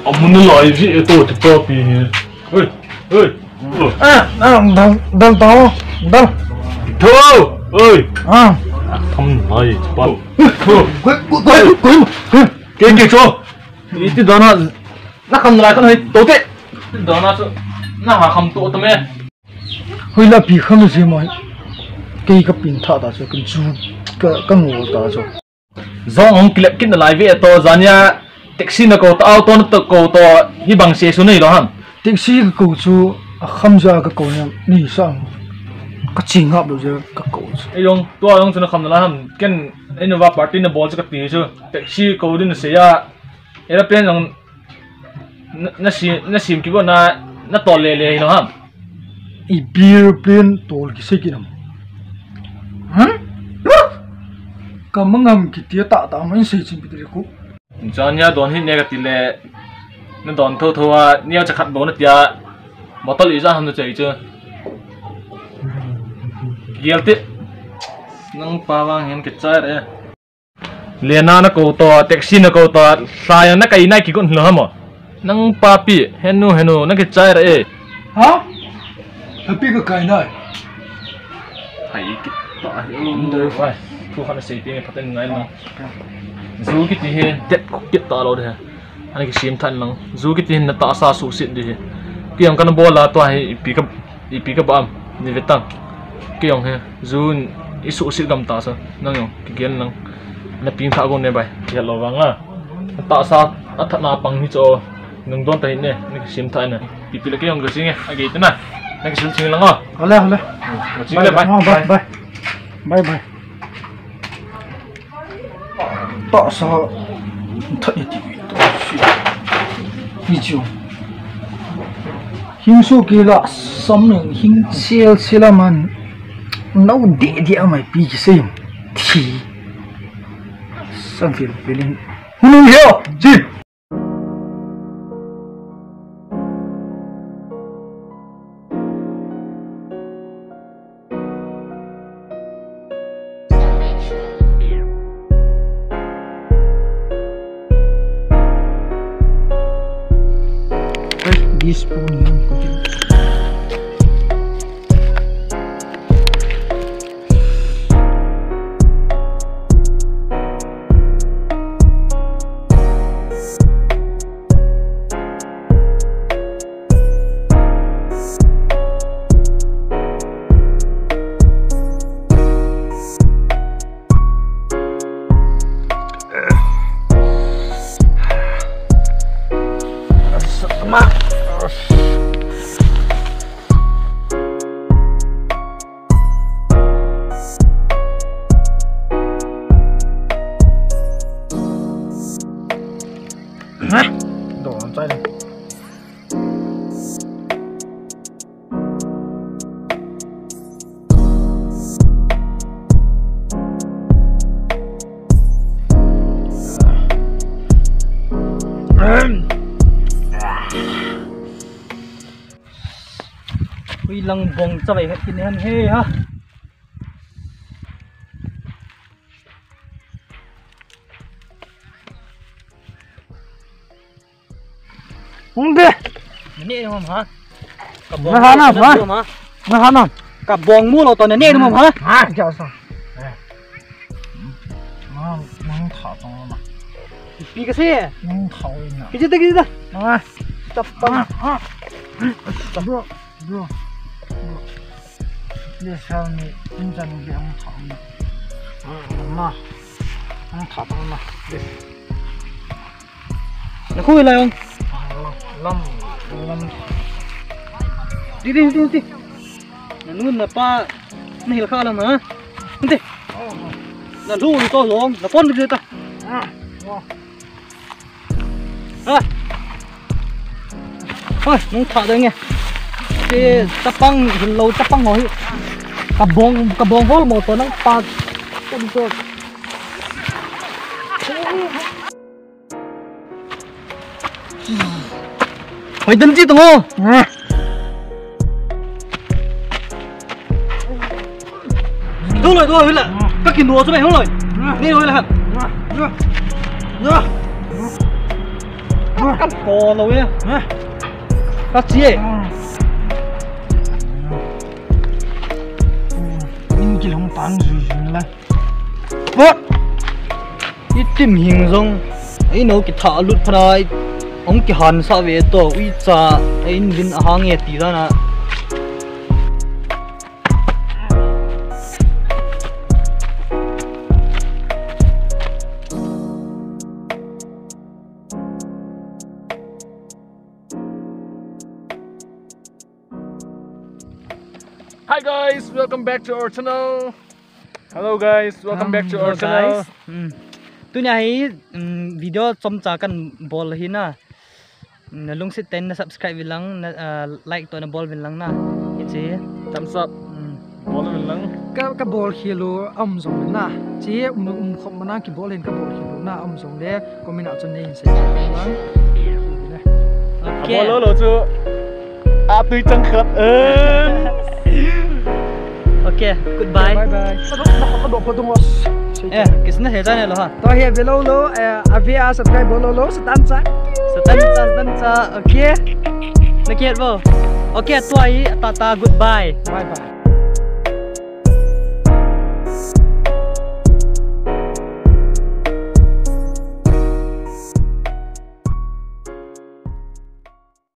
Amun lai vi to cepat pi. Hei, hei. Dal tahu, dal. Tuh, hei. Thầm lai cepat. Kiki cho. Itu dana nak kam lai kan hei tote. Dana tu nak kam to tu me. Hei la pi kham si mai. Kei ka pin tha da cho kan chu ka ngol da cho. Zong ong kilap kin lai vi to zanya taxi na ko to auto na to ko to hi bang se su nei lo ham. Taxi ka ko chu kham ja ka ko ni sang. Ka ching hap lo je ka ko. Ayong to ayong chu na kham na ham ken Innova party na bol cha ka ti chu taxi ko din se ya airplane jong na sim ki bo na to le lo ham. I beer plane tol ki se ki nam. Kamangam ki tia ta mai se chim pi ko. Zanya don hi negative le na don tho thowa nia cha khat bo na tia bottle i za ham na chei chu. Gilte nang pawang hen ke chai re. Lena na ko to taxi na ko to saya na kai nai ki gon lo ham. Nang papi henu na ke chai re. Ha? Tapi ka kai nai. Hai ki ta hi wai. Thu khana sei ti phaten ngai no. Zu ki ti he det kit ta lo de. Ani ki sim than lang. Zu ki ti na ta sa su sit de he. Ki ang kan bola to hai pi ka bam ni vetang. Ki ang he zu isu sit gam ta sa nang yo ki gen nang na ping tha gon ne bai. Ya lo wanga. Ta sa atha na pang hi cho nang don ta ne ni ki sim than na. Pi la ki ang ga sing age ta na. Na ki sul sing lang ho. Hole. Bye. Tak sa tak itu. Hijau. Hingsu kila sameng hing silaman. Nau dia mai pi sem. Ti. Sambil feeling. Hunu yo. Ji. Spoon yang putih. Sama. Đồ làm chay này. Uy lang bong sa bay kinihan he ha. Hindi. Nani naman ha? Nahanap ha? Nahanap. Kabong mo lo to nani naman ha? Ha, jasa. Nang thả tong ma. Pi kasi. Nang thau ina. Kita. Ah, Tapang. bro. Dia sao ni injan ni ang thau ma. Ma. Ang thả tong ma. Naku ila yung. Lam. Di. Nanun na pa nahil ka lang ha. Hindi. Na lu to long, na pon kita. Ôi, nung thả đây nghe. Cái tapang lâu tapang ngồi. Kabong hol mo to nang pa. Pun to. Mày tin chi tao ngô? Thôi là các kỳ đùa cho mày không rồi. Đi thôi là hẳn. cắt cò rồi nhá cắt chia nhưng chỉ không bán gì là bớt ít tìm hình dung ấy nó cái thả lút phần này ông cái hàn sao về tổ uy cha ấy vin hàng nghe tí ra nè. Hi guys, welcome back to our channel. Hello guys, welcome back to our channel. Tu nyai video som kan ball hi na. Nalung si 10 na subscribe lang na like to na ball lang na. Ichi Thumbs up. Ball lang. cái ball khilo zong na chỉ không mà năng cái ball lên cái ball khilo na zong đấy có mình nào cho nên sẽ lang okay. Ball lo chu. Tui chang khat Okay, goodbye. bye bye nó có độ was Kisna he channel ha. to here below lo avia subscribe below lo stan Satan okay. Nakiat bo. Okay, tuai tata goodbye. bye bye